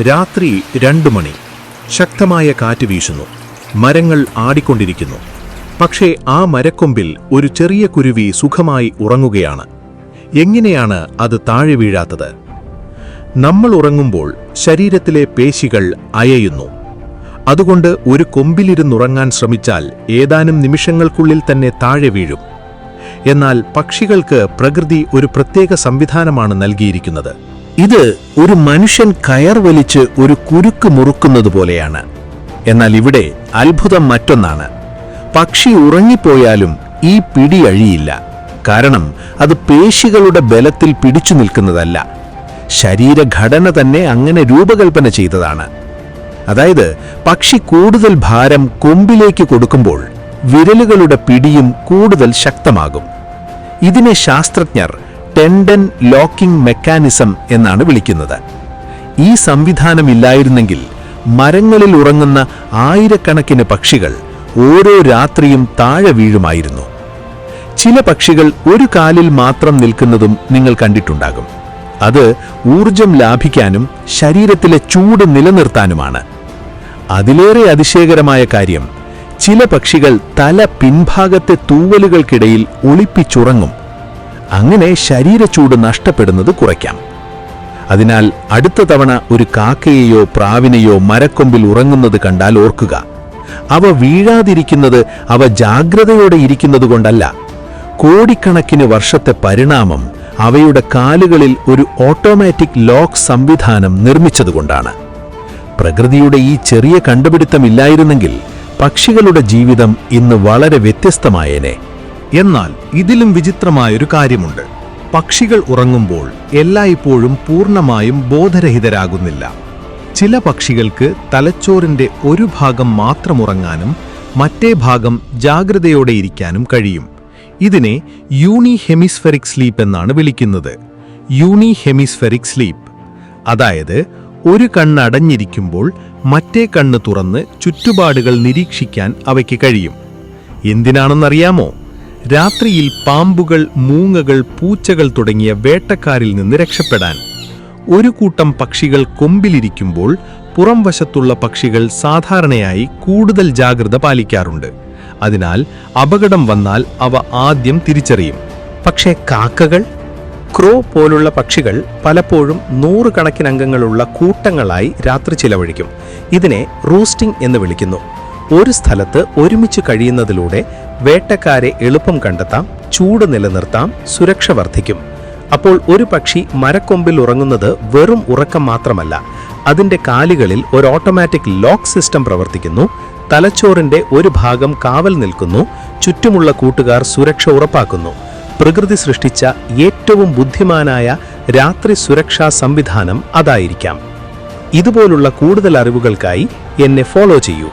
രാത്രി 2 മണി. ശക്തമായ കാറ്റ് വീശുന്നു. മരങ്ങൾ ആടിക്കൊണ്ടിരിക്കുന്നു. പക്ഷേ ആ മരക്കൊമ്പിൽ ഒരു ചെറിയ കുരുവി സുഖമായി ഉറങ്ങുകയാണ്. എങ്ങനെയാണ് അത് താഴെ വീഴാത്തത്? നമ്മൾ ഉറങ്ങുമ്പോൾ ശരീരത്തിലെ പേശികൾ അയയുന്നു. അതുകൊണ്ട് ഒരു കൊമ്പിലിരുന്നുറങ്ങാൻ ശ്രമിച്ചാൽ ഏതാനും നിമിഷങ്ങൾക്കുള്ളിൽ തന്നെ താഴെ വീഴും. എന്നാൽ പക്ഷികൾക്ക് പ്രകൃതി ഒരു പ്രത്യേക സംവിധാനമാണ് നൽകിയിരിക്കുന്നത്. ഇത് ഒരു മനുഷ്യൻ കയർ വലിച്ച് ഒരു കുരുക്ക് മുറുക്കുന്നത് പോലെയാണ്. എന്നാൽ ഇവിടെ അത്ഭുതം മറ്റൊന്നാണ്. പക്ഷി ഉറങ്ങിപ്പോയാലും ഈ പിടി അഴിയില്ല. കാരണം അത് പേശികളുടെ ബലത്തിൽ പിടിച്ചു നിൽക്കുന്നതല്ല. ശരീരഘടന തന്നെ അങ്ങനെ രൂപകൽപ്പന ചെയ്തതാണ്. അതായത് പക്ഷി കൂടുതൽ ഭാരം കൊമ്പിലേക്ക് കൊടുക്കുമ്പോൾ വിരലുകളുടെ പിടിയും കൂടുതൽ ശക്തമാകും. ഇതിനെ ശാസ്ത്രജ്ഞർ ടെൻഡൻ ലോക്കിംഗ് മെക്കാനിസം എന്നാണ് വിളിക്കുന്നത്. ഈ സംവിധാനമില്ലായിരുന്നെങ്കിൽ മരങ്ങളിൽ ഉറങ്ങുന്ന ആയിരക്കണക്കിന് പക്ഷികൾ ഓരോ രാത്രിയും താഴെ വീഴുമായിരുന്നു. ചില പക്ഷികൾ ഒരു കാലിൽ മാത്രം നിൽക്കുന്നതും നിങ്ങൾ കണ്ടിട്ടുണ്ടാകും. അത് ഊർജം ലാഭിക്കാനും ശരീരത്തിലെ ചൂട് നിലനിർത്താനുമാണ്. അതിലേറെ അതിശയകരമായ കാര്യം, ചില പക്ഷികൾ തല പിൻഭാഗത്തെ തൂവലുകൾക്കിടയിൽ ഒളിപ്പിച്ചുറങ്ങും. അങ്ങനെ ശരീരചൂട് നഷ്ടപ്പെടുന്നത് കുറയ്ക്കാം. അതിനാൽ അടുത്ത തവണ ഒരു കാക്കയെയോ പ്രാവിനെയോ മരക്കൊമ്പിൽ ഉറങ്ങുന്നത് കണ്ടാൽ ഓർക്കുക, അവ വീഴാതിരിക്കുന്നത് അവ ജാഗ്രതയോടെ ഇരിക്കുന്നതുകൊണ്ടല്ല. കോടിക്കണക്കിന് വർഷത്തെ പരിണാമം അവയുടെ കാലുകളിൽ ഒരു ഓട്ടോമാറ്റിക് ലോക്ക് സംവിധാനം നിർമ്മിച്ചതുകൊണ്ടാണ്. പ്രകൃതിയുടെ ഈ ചെറിയ കണ്ടുപിടുത്തമില്ലായിരുന്നെങ്കിൽ പക്ഷികളുടെ ജീവിതം ഇന്ന് വളരെ വ്യത്യസ്തമായേനെ. എന്നാൽ ഇതിലും വിചിത്രമായൊരു കാര്യമുണ്ട്. പക്ഷികൾ ഉറങ്ങുമ്പോൾ എല്ലായ്പ്പോഴും പൂർണ്ണമായും ബോധരഹിതരാകുന്നില്ല. ചില പക്ഷികൾക്ക് തലച്ചോറിന്റെ ഒരു ഭാഗം മാത്രം ഉറങ്ങാനും മറ്റേ ഭാഗം ജാഗ്രതയോടെ ഇരിക്കാനും കഴിയും. ഇതിനെ യൂണി ഹെമിസ്ഫെറിക് സ്ലീപ്പ് എന്നാണ് വിളിക്കുന്നത്. യൂണി ഹെമിസ്ഫെറിക് സ്ലീപ്പ്, അതായത് ഒരു കണ്ണ് അടഞ്ഞിരിക്കുമ്പോൾ മറ്റേ കണ്ണ് തുറന്ന് ചുറ്റുപാടുകൾ നിരീക്ഷിക്കാൻ അവയ്ക്ക് കഴിയും. എന്തിനാണെന്നറിയാമോ? രാത്രിയിൽ പാമ്പുകൾ, മൂങ്ങകൾ, പൂച്ചകൾ തുടങ്ങിയ വേട്ടക്കാരിൽ നിന്ന് രക്ഷപ്പെടാൻ. ഒരു കൂട്ടം പക്ഷികൾ കൊമ്പിലിരിക്കുമ്പോൾ പുറം വശത്തുള്ള പക്ഷികൾ സാധാരണയായി കൂടുതൽ ജാഗ്രത പാലിക്കാറുണ്ട്. അതിനാൽ അപകടം വന്നാൽ അവ ആദ്യം തിരിച്ചറിയും. പക്ഷേ കാക്കകൾ, ക്രോ പോലുള്ള പക്ഷികൾ പലപ്പോഴും 100 കണക്കിന് അംഗങ്ങളുള്ള കൂട്ടങ്ങളായി രാത്രി ചിലവഴിക്കും. ഇതിനെ റൂസ്റ്റിംഗ് എന്ന് വിളിക്കുന്നു. ഒരു സ്ഥലത്ത് ഒരുമിച്ച് കഴിയുന്നതിലൂടെ വേട്ടക്കാരെ എളുപ്പം കണ്ടെത്താം, ചൂട് നിലനിർത്താം, സുരക്ഷ വർദ്ധിക്കും. അപ്പോൾ ഒരു പക്ഷി മരക്കൊമ്പിൽ ഉറങ്ങുന്നത് വെറും ഉറക്കം മാത്രമല്ല, അതിൻ്റെ കാലുകളിൽ ഒരു ഓട്ടോമാറ്റിക് ലോക്ക് സിസ്റ്റം പ്രവർത്തിക്കുന്നു. തലച്ചോറിന്റെ ഒരു ഭാഗം കാവൽ നിൽക്കുന്നു. ചുറ്റുമുള്ള കൂട്ടുകാർ സുരക്ഷ ഉറപ്പാക്കുന്നു. പ്രകൃതി സൃഷ്ടിച്ച ഏറ്റവും ബുദ്ധിമാനായ രാത്രി സുരക്ഷാ സംവിധാനം അതായിരിക്കാം. ഇതുപോലുള്ള കൂടുതൽ അറിവുകൾക്കായി എന്നെ ഫോളോ ചെയ്യൂ.